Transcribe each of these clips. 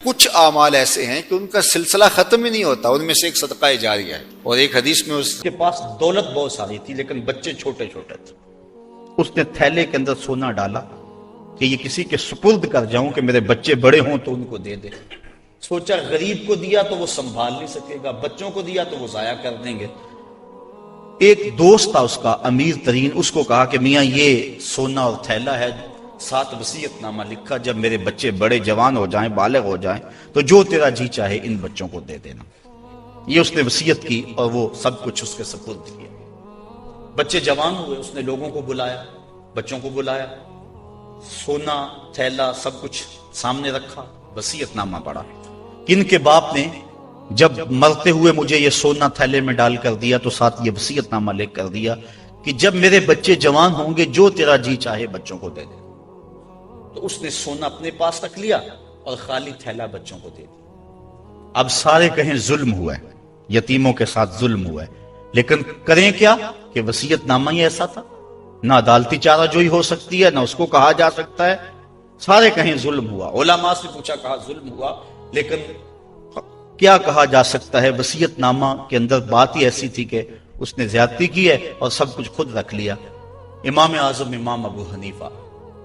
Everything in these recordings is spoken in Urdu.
کچھ اعمال ایسے ہیں کہ ان کا سلسلہ ختم ہی نہیں ہوتا، ان میں سے ایک صدقہ جاریہ ہے۔ اور ایک حدیث میں اس کے پاس دولت بہت ساری تھی لیکن بچے چھوٹے چھوٹے تھے۔ اس نے تھیلے کے اندر سونا ڈالا کہ یہ کسی کے سپرد کر جاؤں کہ میرے بچے بڑے ہوں تو ان کو دے دے۔ سوچا غریب کو دیا تو وہ سنبھال نہیں سکے گا، بچوں کو دیا تو وہ ضائع کر دیں گے۔ ایک دوست تھا اس کا امیر ترین، اس کو کہا کہ میاں یہ سونا اور تھیلا ہے، ساتھ وصیت نامہ لکھا، جب میرے بچے بڑے جوان ہو جائیں، بالغ ہو جائیں تو جو تیرا جی چاہے ان بچوں کو دے دینا۔ یہ اس نے وصیت کی اور وہ سب کچھ اس کے سپرد کیا۔ بچے جوان ہوئے، اس نے لوگوں کو بلایا، بچوں کو بلایا، سونا تھیلا سب کچھ سامنے رکھا، وصیت نامہ پڑھا کہ ان کے باپ نے جب مرتے ہوئے مجھے یہ سونا تھیلے میں ڈال کر دیا تو ساتھ یہ وصیت نامہ لکھ کر دیا کہ جب میرے بچے جوان ہوں گے جو تیرا جی چاہے بچوں کو دے دے۔ تو اس نے سونا اپنے پاس رکھ لیا اور خالی تھیلا بچوں کو دے دیا۔ اب سارے کہیں ظلم ہوا ہے، یتیموں کے ساتھ ظلم ہوا ہے، لیکن کریں کیا کہ وصیت نامہ ہی ایسا تھا، نہ عدالتی چارہ جوئی ہو سکتی ہے، نہ اس کو کہا جا سکتا ہے۔ سارے کہیں ظلم ہوا، علماء سے پوچھا، کہا ظلم ہوا، لیکن کیا کہا جا سکتا ہے؟ وصیت نامہ کے اندر بات ہی ایسی تھی کہ اس نے زیادتی کی ہے اور سب کچھ خود رکھ لیا۔ امام اعظم امام ابو حنیفہ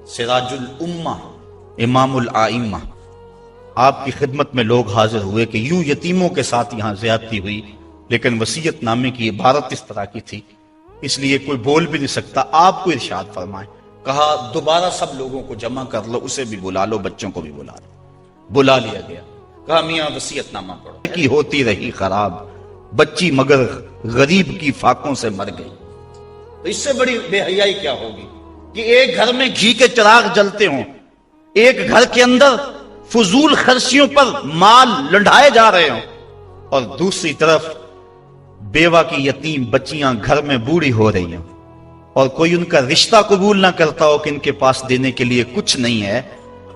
سراج الامہ امام الائمہ، آپ کی خدمت میں لوگ حاضر ہوئے کہ یوں یتیموں کے ساتھ یہاں زیادتی ہوئی، لیکن وصیت نامے کی عبارت اس طرح کی تھی، اس لیے کوئی بول بھی نہیں سکتا، آپ کو ارشاد فرمائیں۔ کہا دوبارہ سب لوگوں کو جمع کر لو، اسے بھی بلا لو، بچوں کو بھی بلا لو۔ بلا لیا گیا، کہا میاں وصیت نامہ پڑھو۔ کی ہوتی رہی خراب، بچی مگر غریب کی فاقوں سے مر گئی۔ تو اس سے بڑی بے حیائی کیا ہوگی کہ ایک گھر میں گھی کے چراغ جلتے ہوں، ایک گھر کے اندر فضول خرچیوں پر مال لنڈھائے جا رہے ہوں، اور دوسری طرف بیوہ کی یتیم بچیاں گھر میں بوڑھی ہو رہی ہیں، اور کوئی ان کا رشتہ قبول نہ کرتا ہو کہ ان کے پاس دینے کے لیے کچھ نہیں ہے،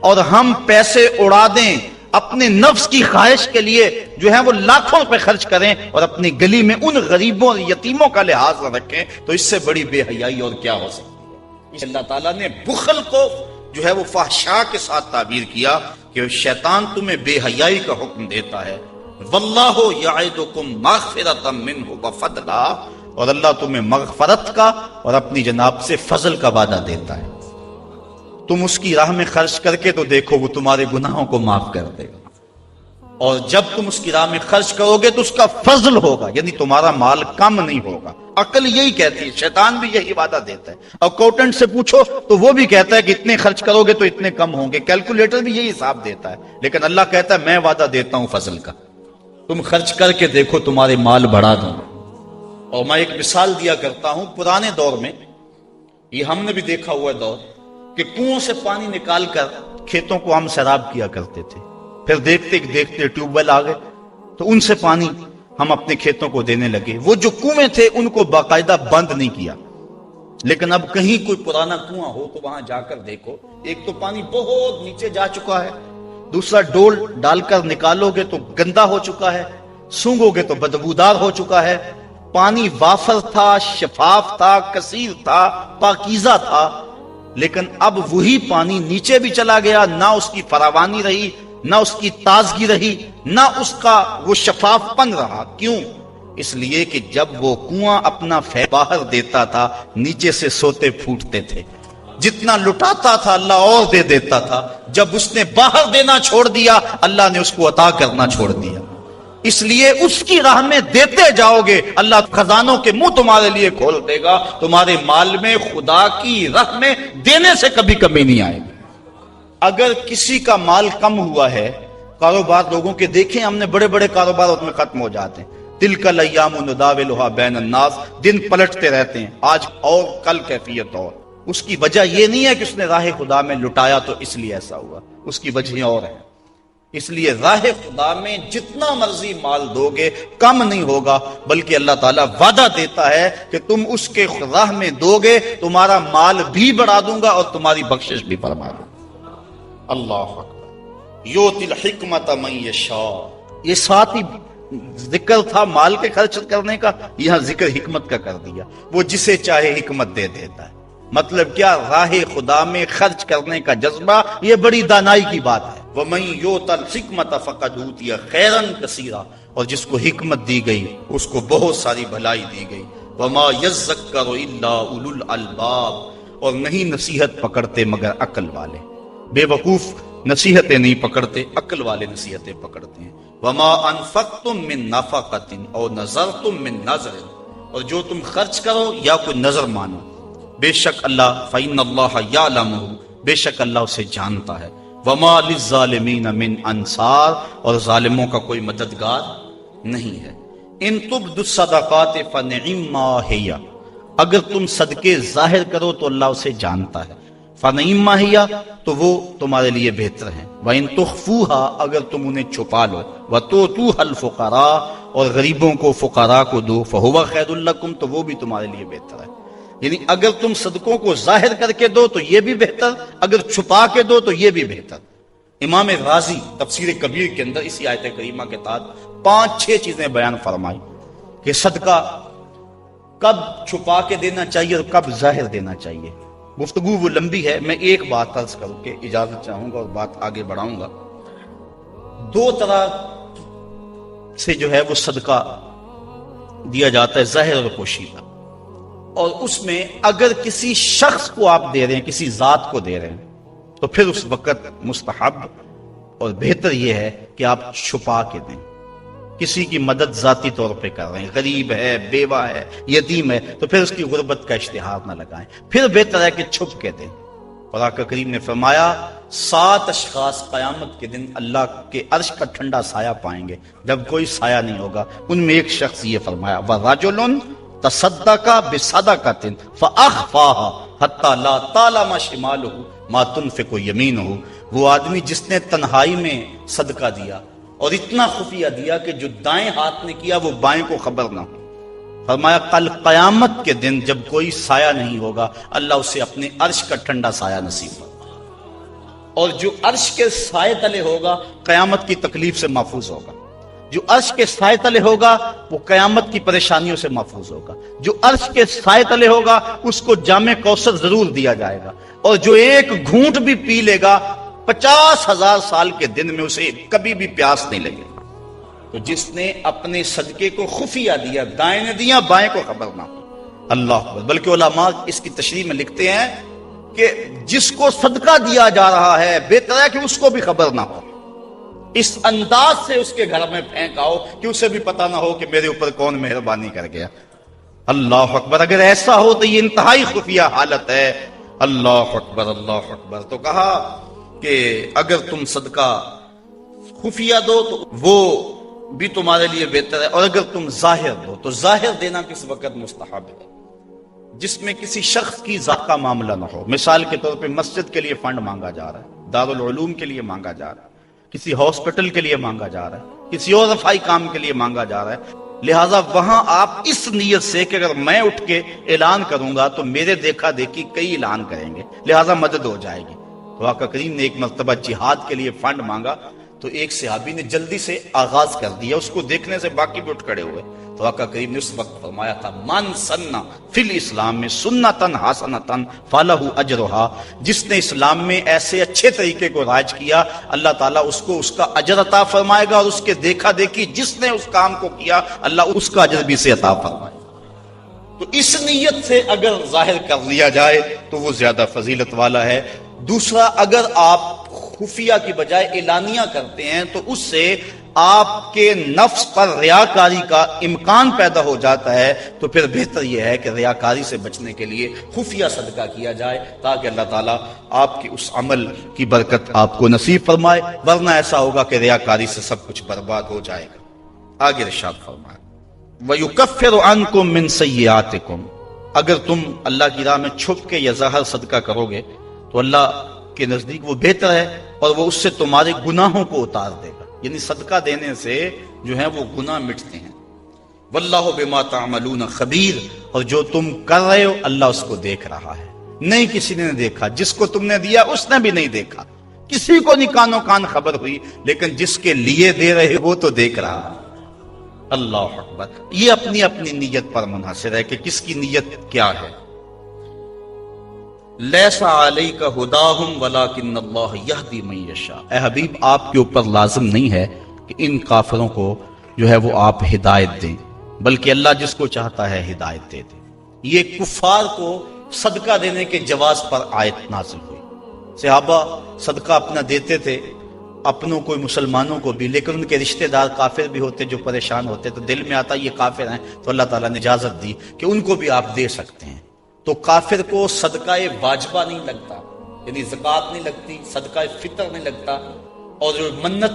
اور ہم پیسے اڑا دیں اپنے نفس کی خواہش کے لیے، جو ہے وہ لاکھوں روپے خرچ کریں اور اپنی گلی میں ان غریبوں اور یتیموں کا لحاظ نہ رکھیں، تو اس سے بڑی بے حیائی اور کیا ہو سکتی ہے؟ اللہ تعالیٰ نے بخل کو جو ہے وہ فحشاء کے ساتھ تعبیر کیا کہ شیطان تمہیں بے حیائی کا حکم دیتا ہے۔ واللہ یعدکم مغفرۃ منہ وفضلا، اور اللہ تمہیں مغفرت کا اور اپنی جناب سے فضل کا وعدہ دیتا ہے۔ تم اس کی راہ میں خرچ کر کے تو دیکھو، وہ تمہارے گناہوں کو معاف کر دے گا، اور جب تم اس کی راہ میں خرچ کرو گے تو اس کا فضل ہوگا، یعنی تمہارا مال کم نہیں ہوگا۔ عقل یہی کہتی ہے، شیطان بھی یہی وعدہ دیتا ہے۔ اکاؤنٹنٹ سے پوچھو تو وہ بھی کہتا ہے کہ اتنے خرچ کرو گے تو اتنے کم ہوں گے، کیلکولیٹر بھی یہی حساب دیتا ہے، لیکن اللہ کہتا ہے میں وعدہ دیتا ہوں فضل کا، تم خرچ کر کے دیکھو تمہارے مال بڑھا دوں۔ اور میں ایک مثال دیا کرتا ہوں، پرانے دور میں یہ ہم نے بھی دیکھا ہوا دور کہ کنووں سے پانی نکال کر کھیتوں کو ہم سیراب کیا کرتے تھے، پھر دیکھتے دیکھتے ٹیوب ویل آ گئے تو ان سے پانی ہم اپنے کھیتوں کو دینے لگے۔ وہ جو کنویں تھے ان کو باقاعدہ بند نہیں کیا، لیکن اب کہیں کوئی پرانا کنواں ہو تو وہاں جا کر دیکھو، ایک تو پانی بہت نیچے جا چکا ہے، دوسرا ڈول ڈال کر نکالو گے تو گندا ہو چکا ہے، سونگو گے تو بدبودار ہو چکا ہے۔ پانی وافر تھا، شفاف تھا، کثیر تھا، پاکیزہ تھا، لیکن اب وہی پانی نیچے بھی چلا گیا، نہ اس کی فراوانی رہی، نہ اس کی تازگی رہی، نہ اس کا وہ شفاف پن رہا۔ کیوں؟ اس لیے کہ جب وہ کنواں اپنا باہر دیتا تھا نیچے سے سوتے پھوٹتے تھے، جتنا لٹاتا تھا اللہ اور دے دیتا تھا، جب اس نے باہر دینا چھوڑ دیا اللہ نے اس کو عطا کرنا چھوڑ دیا۔ اس لیے اس کی راہ میں دیتے جاؤ گے، اللہ خزانوں کے منہ تمہارے لیے کھول دے گا، تمہارے مال میں خدا کی راہ میں دینے سے کبھی کمی نہیں آئے گی۔ اگر کسی کا مال کم ہوا ہے، کاروبار لوگوں کے دیکھیں ہم نے، بڑے بڑے کاروبار اس میں ختم ہو جاتے ہیں، تلک الایام نداولھا بین الناس، دن پلٹتے رہتے ہیں، آج اور کل کیفیت اور۔ اس کی وجہ یہ نہیں ہے کہ اس نے راہ خدا میں لٹایا تو اس لیے ایسا ہوا، اس کی وجہ اور ہے۔ اس لیے راہ خدا میں جتنا مرضی مال دو گے کم نہیں ہوگا، بلکہ اللہ تعالیٰ وعدہ دیتا ہے کہ تم اس کے راہ میں دو گے تمہارا مال بھی بڑھا دوں گا اور تمہاری بخشش بھی فرما دوں گا۔ اللہ اکبر۔ یؤتی الحکمۃ من یشاء، یہ ساتھ ہی ذکر تھا مال کے خرچ کرنے کا، یہاں ذکر حکمت کا کر دیا، وہ جسے چاہے حکمت دے دیتا ہے۔ مطلب کیا؟ راہ خدا میں خرچ کرنے کا جذبہ یہ بڑی دانائی کی بات ہے۔ وَمَن يُؤْتَ الْحِكْمَةَ فَقَدْ أُوتِیَ خَیْرًا کَثِیرًا، اور جس کو حکمت دی گئی اس کو بہت ساری بھلائی دی گئی. وَمَا يَذَّكَّرُ إِلَّا أُولُو الْأَلْبَابِ، اور نہیں نصیحت پکڑتے مگر عقل والے. بے وقوف نصیحتیں نہیں پکڑتے، عقل والے نصیحتیں پکڑتے ہیں. وَمَا أَنفَقْتُم مِّن نَفَقَةٍ أَوْ نَذَرْتُم مِّن نَذْرٍ، اور جو تم خرچ کرو یا کوئی نظر مانو، بے شک اللہ فَإِنَّ اللَّهَ يَعْلَمُهُ، بے شک اللہ اسے جانتا ہے. وَمَا لِلظَّالِمِينَ مِنْ أَنصَارٍ، اور ظالموں کا کوئی مددگار نہیں ہے. إِن تُبْدُوا الصَّدَقَاتِ فَنِعِمَّا هِيَ، اگر تم صدقے ظاہر کرو تو اللہ اسے جانتا ہے. فَنِعِمَّا هِيَ، تو وہ تمہارے لیے بہتر ہیں. وَإِن تُخْفُوهَا، اگر تم انہیں چھپا لو. وَتُؤْتُوهَا الْفُقَرَاءَ، اور غریبوں کو فقراء کو دو. فَهُوَ خَيْرٌ لَكُمْ، تو وہ بھی تمہارے لیے بہتر ہے. یعنی اگر تم صدقوں کو ظاہر کر کے دو تو یہ بھی بہتر، اگر چھپا کے دو تو یہ بھی بہتر. امام رازی تفسیر کبیر کے اندر اسی آیت کریمہ کے تحت 5-6 چیزیں بیان فرمائی کہ صدقہ کب چھپا کے دینا چاہیے اور کب ظاہر دینا چاہیے. گفتگو وہ لمبی ہے، میں ایک بات عرض کر کے اجازت چاہوں گا اور بات آگے بڑھاؤں گا. 2 طرح سے جو ہے وہ صدقہ دیا جاتا ہے، ظاہر اور پوشیدہ. اور اس میں اگر کسی شخص کو آپ دے رہے ہیں، کسی ذات کو دے رہے ہیں، تو پھر اس وقت مستحب اور بہتر یہ ہے کہ آپ چھپا کے دیں. کسی کی مدد ذاتی طور پہ کر رہے ہیں، غریب ہے، بیوہ ہے، یتیم ہے، تو پھر اس کی غربت کا اشتہار نہ لگائیں. پھر بہتر ہے کہ چھپ کے دیں. اور آقا کریم نے فرمایا 7 اشخاص قیامت کے دن اللہ کے عرش کا ٹھنڈا سایہ پائیں گے جب کوئی سایہ نہیں ہوگا. ان میں ایک شخص یہ فرمایا وَرَجُلٌ تَصَدَّقَ بِصَدَقَةٍ فَأَخْفَاهَا حَتَّى لَا تَعْلَمَ شِمَالُهُ مَا تُنْفِقُ يَمِينُهُ، وہ آدمی جس نے تنہائی میں صدقہ دیا اور اتنا خفیہ دیا کہ جو دائیں ہاتھ نے کیا وہ بائیں کو خبر نہ ہو. فرمایا کل قیامت کے دن جب کوئی سایہ نہیں ہوگا اللہ اسے اپنے عرش کا ٹھنڈا سایہ نصیب ہوگا، اور جو عرش کے سائے تلے ہوگا قیامت کی تکلیف سے محفوظ ہوگا. جو عرش کے سائے تلے ہوگا وہ قیامت کی پریشانیوں سے محفوظ ہوگا. جو عرش کے سائے تلے ہوگا اس کو جام کوثر ضرور دیا جائے گا، اور جو ایک گھونٹ بھی پی لے گا 50,000 سال کے دن میں اسے کبھی بھی پیاس نہیں لگے. تو جس نے اپنے صدقے کو خفیہ دیا، دائیں نے دیا بائیں کو خبر نہ ہو. اللہ اکبر. بلکہ علماء اس کی تشریح میں لکھتے ہیں کہ جس کو صدقہ دیا جا رہا ہے بہتر ہے کہ اس کو بھی خبر نہ ہو. اس انداز سے اس کے گھر میں پھینک آؤ کہ اسے بھی پتا نہ ہو کہ میرے اوپر کون مہربانی کر گیا. اللہ اکبر. اگر ایسا ہو تو یہ انتہائی خفیہ حالت ہے. اللہ اکبر اللہ اکبر. تو کہا کہ اگر تم صدقہ خفیہ دو تو وہ بھی تمہارے لیے بہتر ہے، اور اگر تم ظاہر دو تو ظاہر دینا کس وقت مستحب ہے جس میں کسی شخص کی ذات کا معاملہ نہ ہو. مثال کے طور پہ مسجد کے لیے فنڈ مانگا جا رہا ہے، دارالعلوم کے لیے مانگا جا رہا ہے، کسی ہاسپٹل کے لیے مانگا جا رہا ہے، کسی اور رفاہی کام کے لیے مانگا جا رہا ہے. لہٰذا وہاں آپ اس نیت سے کہ اگر میں اٹھ کے اعلان کروں گا تو میرے دیکھا دیکھی کئی اعلان کریں گے، لہٰذا مدد ہو جائے گی. تو آقا کریم نے ایک مرتبہ جہاد کے لیے فنڈ مانگا تو ایک صحابی نے جلدی سے آغاز کر دیا، اس کو دیکھنے سے باقی بھی اٹھ کھڑے ہوئے. تو آقا کریم نے اس وقت فرمایا تھا من سنّا فی الاسلام میں سنتن حسنتن فلہ اجرہا، جس نے اسلام میں ایسے اچھے طریقے کو رائج کیا اللہ تعالیٰ اس کو اس کا اجر عطا فرمائے گا، اور اس کے دیکھا دیکھی جس نے اس کام کو کیا اللہ اس کا اجر بھی سے عطا فرمائے گا. تو اس نیت سے اگر ظاہر کر لیا جائے تو وہ زیادہ فضیلت والا ہے. دوسرا، اگر آپ خفیہ کی بجائے اعلانیہ کرتے ہیں تو اس سے آپ کے نفس پر ریاکاری کا امکان پیدا ہو جاتا ہے. تو پھر بہتر یہ ہے کہ ریاکاری سے بچنے کے لیے خفیہ صدقہ کیا جائے تاکہ اللہ تعالیٰ آپ کے اس عمل کی برکت آپ کو نصیب فرمائے، ورنہ ایسا ہوگا کہ ریاکاری سے سب کچھ برباد ہو جائے گا. آگے ارشاد فرمائے وَيُكَفِّرُ عَنْكُم مِّن سَيِّئَاتِكُم، اگر تم اللہ کی راہ میں چھپ کے یا ظاہر صدقہ کرو گے تو اللہ کے نزدیک وہ بہتر ہے، اور وہ اس سے تمہارے گناہوں کو اتار دے گا. یعنی صدقہ دینے سے جو ہے وہ گناہ مٹتے ہیں. واللہ بما تعملون خبیر، اور جو تم کر رہے ہو اللہ اس کو دیکھ رہا ہے. نہیں کسی نے دیکھا، جس کو تم نے دیا اس نے بھی نہیں دیکھا، کسی کو نہیں کانوں کان خبر ہوئی، لیکن جس کے لیے دے رہے وہ تو دیکھ رہا ہے. اللہ اکبر. یہ اپنی اپنی نیت پر منحصر ہے کہ کس کی نیت کیا ہے. لیسا علیک ہداہم ولکن اللہ یہدی من یشاء، اے حبیب آپ کے اوپر لازم نہیں ہے کہ ان کافروں کو جو ہے وہ آپ ہدایت دیں، بلکہ اللہ جس کو چاہتا ہے ہدایت دے دے۔ یہ کفار کو صدقہ دینے کے جواز پر آیت نازل ہوئی۔ صحابہ صدقہ اپنا دیتے تھے، اپنوں کو مسلمانوں کو بھی، لیکن ان کے رشتہ دار کافر بھی ہوتے جو پریشان ہوتے، تو دل میں آتا یہ کافر ہیں، تو اللہ تعالیٰ نے اجازت دی کہ ان کو بھی آپ دے سکتے ہیں۔ تو کافر کو صدقہ واجبہ نہیں لگتا، یعنی زکوٰۃ نہیں لگتی، صدقہ فطر نہیں لگتا، اور جو منت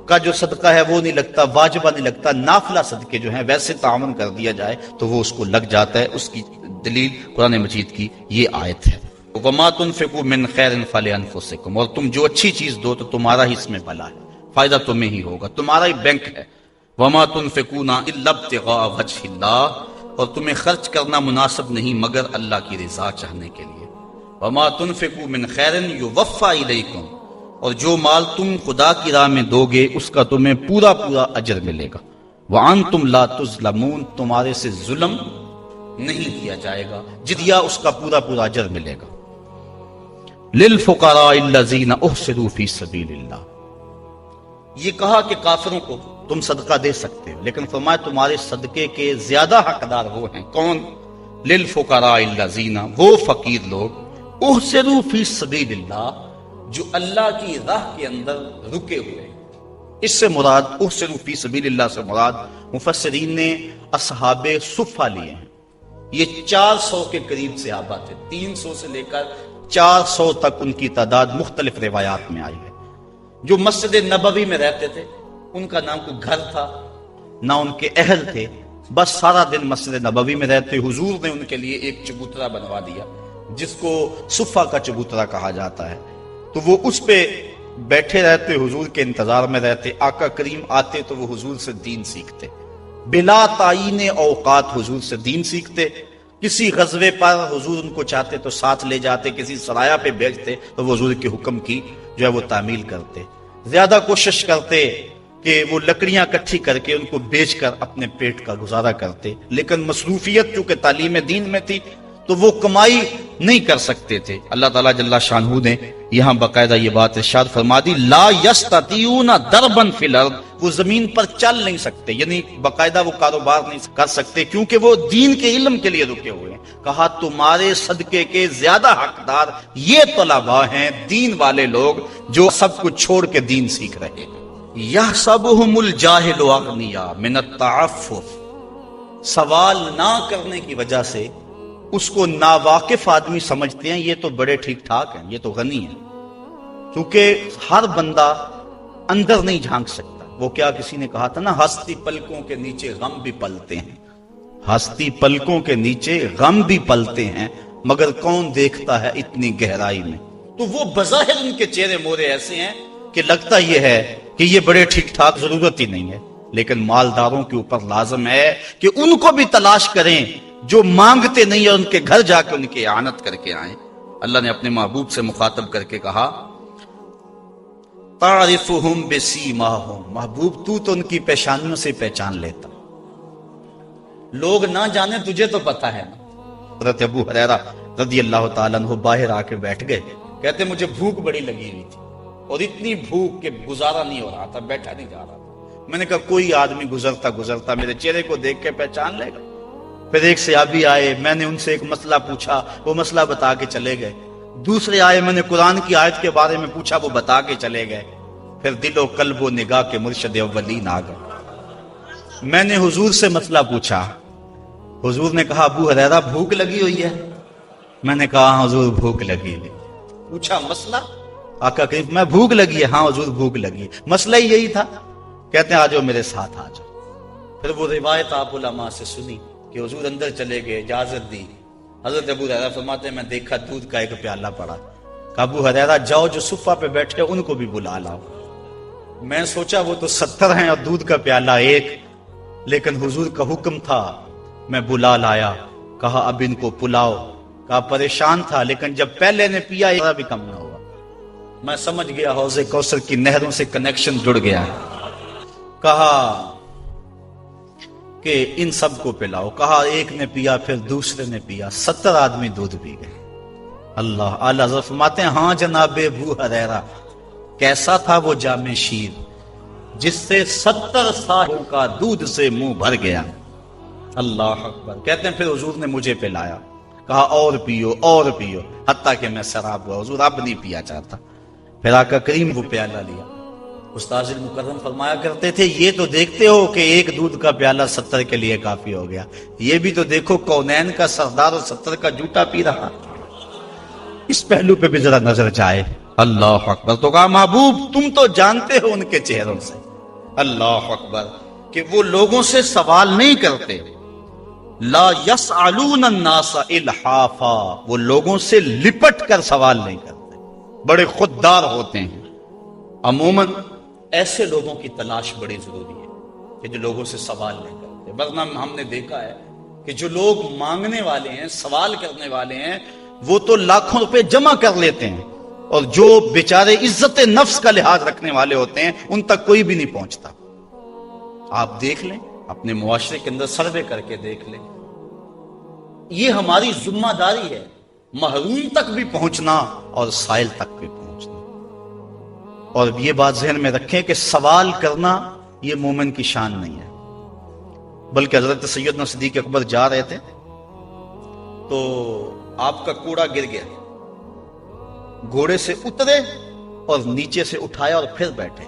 کا جو صدقہ ہے وہ نہیں لگتا، واجبہ نہیں لگتا، نافلہ صدقے جو ہیں ویسے تعاون کر دیا جائے تو وہ اس کو لگ جاتا ہے۔ اس کی دلیل قرآن مجید کی یہ آیت ہے، وَمَا تُنْفِقُوا مِنْ خَيْرٍ فَلِأَنفُسِكُمْ، اور تم جو اچھی چیز دو تو تمہارا ہی اس میں بھلا ہے، فائدہ تمہیں ہی ہوگا، تمہارا ہی بینک ہے۔ وَمَا تُنْفِقُونَ إِلَّا ابْتِغَاءَ وَجْهِ اللَّهِ، اور تمہیں خرچ کرنا مناسب نہیں مگر اللہ کی رضا چاہنے کے لیے۔ وَمَا تُنْفِقُوا مِنْ خَيْرٍ يُوَفَّى إِلَيْكُمْ، اور جو مال تم خدا کی راہ میں دو گے اس کا تمہیں پورا پورا اجر ملے گا۔ وَأَنْتُمْ لَا تُظْلَمُونَ، تمہارے سے ظلم نہیں کیا جائے گا، جدیا اس کا پورا پورا اجر ملے گا۔ لِلْفُقَرَاءِ الَّذِينَ أُحْصِرُوا فِي سَبِيلِ اللَّهِ، یہ کہا کہ کافروں کو تم صدقہ دے سکتے ہو، لیکن فرمایا تمہارے صدقے کے زیادہ حقدار وہ ہیں، کون؟ لِلْفُقَرَاءِ الَّذِينَ، وہ فقیر لوگ، احسروا فی سبیل اللہ، جو اللہ کی راہ کے اندر رکے ہوئے۔ اس سے مراد احسروا فی سبیل اللہ سے مراد مفسرین نے اصحاب صفہ لیے ہیں۔ یہ 400 کے قریب صحابہ تھے، 300 سے لے کر 400 تک ان کی تعداد مختلف روایات میں آئی ہے، جو مسجد نبوی میں رہتے تھے۔ ان کا نام کوئی گھر تھا نہ ان کے اہل تھے، بس سارا دن مسجد نبوی میں رہتے۔ حضور نے ان کے لیے ایک چبوترا بنوا دیا جس کو صفہ کا چبوترا کہا جاتا ہے، تو وہ اس پہ بیٹھے رہتے، حضور کے انتظار میں رہتے۔ آقا کریم آتے تو وہ حضور سے دین سیکھتے، بلا تعین اوقات حضور سے دین سیکھتے۔ کسی غزوے پر حضور ان کو چاہتے تو ساتھ لے جاتے، کسی سرایہ پہ بھیجتے تو وہ حضور کے حکم کی جو ہے وہ تعمیل کرتے۔ زیادہ کوشش کرتے کہ وہ لکڑیاں اکٹھی کر کے ان کو بیچ کر اپنے پیٹ کا گزارا کرتے، لیکن مصروفیت چونکہ تعلیم دین میں تھی تو وہ کمائی نہیں کر سکتے تھے۔ اللہ تعالیٰ جل شانہ نے یہاں باقاعدہ یہ بات ارشاد فرما دی، لا یستطیعون ضربا فی الارض، وہ زمین پر چل نہیں سکتے، یعنی باقاعدہ وہ کاروبار نہیں کر سکتے کیونکہ وہ دین کے علم کے لیے رکے ہوئے ہیں۔ کہا تمہارے صدقے کے زیادہ حقدار یہ طلباء ہیں، دین والے لوگ جو سب کچھ چھوڑ کے دین سیکھ رہے ہیں۔ یحسبهم الجاہل اغنیاء من التعفف، سوال نہ کرنے کی وجہ سے اس کو ناواقف آدمی سمجھتے ہیں یہ تو بڑے ٹھیک ٹھاک ہیں، یہ تو غنی ہیں، کیونکہ ہر بندہ اندر نہیں جھانک سکتا۔ وہ کیا کسی نے کہا تھا نا، ہستی پلکوں کے نیچے غم بھی پلتے ہیں، ہستی پلکوں کے نیچے غم بھی پلتے ہیں، مگر کون دیکھتا ہے اتنی گہرائی میں۔ تو وہ بظاہر ان کے چہرے مورے ایسے ہیں کہ لگتا یہ ہے کہ یہ بڑے ٹھیک ٹھاک، ضرورت ہی نہیں ہے، لیکن مالداروں کے اوپر لازم ہے کہ ان کو بھی تلاش کریں جو مانگتے نہیں ہیں، ان کے گھر جا کے ان کی اعانت کر کے آئیں۔ اللہ نے اپنے محبوب سے مخاطب کر کے کہا، تعرفہم بسیماہم، محبوب تو ان کی پیشانیوں سے پہچان لیتا، لوگ نہ جانے تجھے تو پتا ہے نا۔ حضرت ابو ہریرہ رضی اللہ تعالیٰ عنہ باہر آ کے بیٹھ گئے، کہتے مجھے بھوک بڑی لگی ہوئی تھی اور اتنی بھوک کہ گزارا نہیں ہو رہا تھا، بیٹھا نہیں جا رہا تھا۔ میں نے کہا کوئی آدمی گزرتا میرے چہرے کو دیکھ کے پہچان لے گا۔ پھر ایک صحابی آئے، میں نے ان سے ایک مسئلہ پوچھا، وہ مسئلہ بتا کے چلے گئے۔ دوسرے آئے، میں نے قرآن کی آیت کے بارے میں پوچھا، وہ بتا کے چلے گئے۔ پھر دل و قلب و نگاہ کے مرشد اولین آ گئے۔ میں نے حضور سے مسئلہ پوچھا، حضور نے کہا ابو ہریرہ بھوک لگی ہوئی ہے؟ میں نے کہا ہاں حضور بھوک لگی ہے۔ پوچھا مسئلہ؟ آقا کہ میں بھوک لگی ہے؟ ہاں حضور بھوک لگی ہے۔ مسئلہ ہی یہی تھا؟ کہتے ہیں آ جاؤ میرے ساتھ آ جاؤ۔ پھر وہ روایت آپ علماء سے سنی کہ حضور اندر چلے گئے، اجازت دی۔ حضرت ابو ہریرہ فرماتے ہیں میں دیکھا دودھ کا ایک پیالہ پڑا، کہا ابو ہریرہ جاؤ جو صفہ پہ بیٹھے ان کو بھی بلا لاؤ۔ میں سوچا وہ تو 70 ہیں اور دودھ کا پیالہ ایک، لیکن حضور کا حکم تھا، میں بلا لایا، کہا اب ان کو پلاؤ۔ کہا پریشان تھا لیکن جب پہلے نے پیا ذرا بھی کم نہ ہوا۔ میں سمجھ گیا حوض کوثر کی نہروں سے کنیکشن جڑ گیا۔ کہا کہ ان سب کو پلاؤ، کہا ایک نے پیا، پھر دوسرے نے پیا، 70 آدمی دودھ پی گئے۔ اللہ اعلیٰ حضرت فرماتے ہیں ہاں جناب ابو ہریرہ، کیسا تھا وہ جامع شیر جس سے 70 سالوں کا دودھ سے منہ بھر گیا۔ اللہ اکبر۔ کہتے ہیں پھر حضور نے مجھے پلایا، کہا اور پیو اور پیو، حتیٰ کہ میں سراب ہوا، حضور اب نہیں پیا چاہتا۔ پھر آقا کریم وہ پیالہ لیا۔ استاذ المکرم فرمایا کرتے تھے یہ تو دیکھتے ہو کہ ایک دودھ کا پیالہ 70 کے لیے کافی ہو گیا، یہ بھی تو دیکھو کونین کا سردار اور 70 کا جوٹا پی رہا، اس پہلو پہ بھی ذرا نظر جائے۔ اللہ اکبر۔ تو کہا محبوب تم تو جانتے ہو ان کے چہروں سے، اللہ اکبر، کہ وہ لوگوں سے سوال نہیں کرتے، لا یسألون الناس الحافا، وہ لوگوں سے لپٹ کر سوال نہیں کرتے، بڑے خوددار ہوتے ہیں۔ عموماً ایسے لوگوں کی تلاش بڑی ضروری ہے کہ جو لوگوں سے سوال نہیں کرتے، ورنہ ہم نے دیکھا ہے کہ جو لوگ مانگنے والے ہیں، سوال کرنے والے ہیں، وہ تو لاکھوں روپے جمع کر لیتے ہیں، اور جو بیچارے عزت نفس کا لحاظ رکھنے والے ہوتے ہیں ان تک کوئی بھی نہیں پہنچتا۔ آپ دیکھ لیں اپنے معاشرے کے اندر سروے کر کے دیکھ لیں، یہ ہماری ذمہ داری ہے، محروم تک بھی پہنچنا اور سائل تک بھی پہنچنا۔ اور یہ بات ذہن میں رکھیں کہ سوال کرنا یہ مومن کی شان نہیں ہے، بلکہ حضرت سیدنا صدیق اکبر جا رہے تھے تو آپ کا کوڑا گر گیا، گھوڑے سے اترے اور نیچے سے اٹھایا اور پھر بیٹھے۔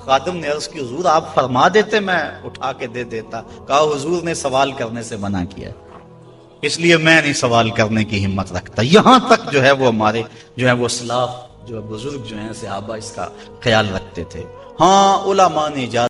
خادم نے عرض کی حضور آپ فرما دیتے میں اٹھا کے دے دیتا۔ کہا حضور نے سوال کرنے سے منع کیا، اس لیے میں نہیں سوال کرنے کی ہمت رکھتا۔ یہاں تک جو ہے وہ ہمارے جو ہے وہ اسلاف جو بزرگ جو ہیں صحابہ اس کا خیال رکھتے تھے۔ ہاں علماء نے اجازت